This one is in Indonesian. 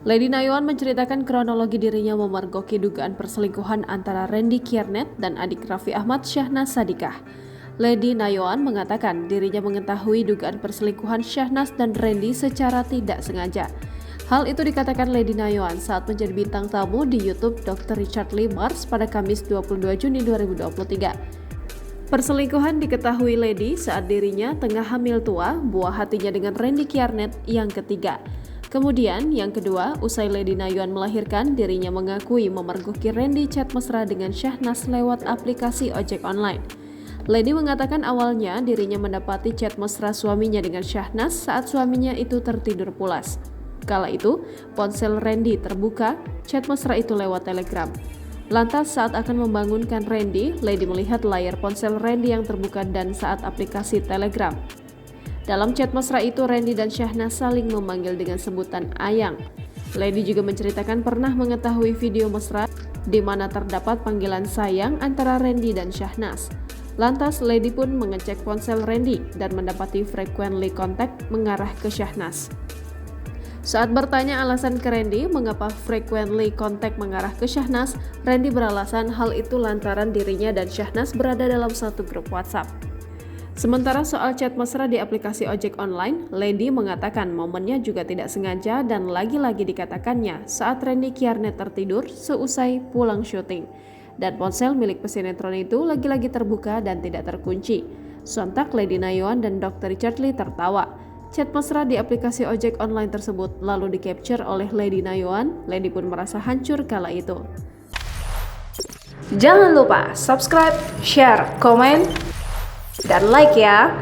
Lady Nayawan menceritakan kronologi dirinya memergoki dugaan perselingkuhan antara Randy Kiernet dan adik Raffi Ahmad, Syahnas Sadikah. Lady Nayawan mengatakan dirinya mengetahui dugaan perselingkuhan Syahnas dan Randy secara tidak sengaja. Hal itu dikatakan Lady Nayawan saat menjadi bintang tamu di YouTube Dr. Richard Lee Mars pada Kamis 22 Juni 2023. Perselingkuhan diketahui Lady saat dirinya tengah hamil tua, buah hatinya dengan Randy Kiernet yang ketiga. Kemudian, yang kedua, usai Lady Nayawan melahirkan, dirinya mengakui memergoki Randy chat mesra dengan Syahnas lewat aplikasi ojek online. Lady mengatakan awalnya dirinya mendapati chat mesra suaminya dengan Syahnas saat suaminya itu tertidur pulas. Kala itu, ponsel Randy terbuka, chat mesra itu lewat Telegram. Lantas saat akan membangunkan Randy, Lady melihat layar ponsel Randy yang terbuka dan saat aplikasi Telegram. Dalam chat mesra itu, Randy dan Syahnas saling memanggil dengan sebutan Ayang. Lady juga menceritakan pernah mengetahui video mesra di mana terdapat panggilan sayang antara Randy dan Syahnas. Lantas, Lady pun mengecek ponsel Randy dan mendapati frequently contact mengarah ke Syahnas. Saat bertanya alasan ke Randy mengapa frequently contact mengarah ke Syahnas, Randy beralasan hal itu lantaran dirinya dan Syahnas berada dalam satu grup WhatsApp. Sementara soal chat mesra di aplikasi ojek online, Lady mengatakan momennya juga tidak sengaja dan lagi-lagi dikatakannya saat Randy Kiernet tertidur seusai pulang syuting. Dan ponsel milik pesinetron itu lagi-lagi terbuka dan tidak terkunci. Sontak Lady Nayawan dan Dr. Richard Lee tertawa. Chat mesra di aplikasi ojek online tersebut lalu di-capture oleh Lady Nayawan. Lady pun merasa hancur kala itu. Jangan lupa subscribe, share, komen, dan like ya.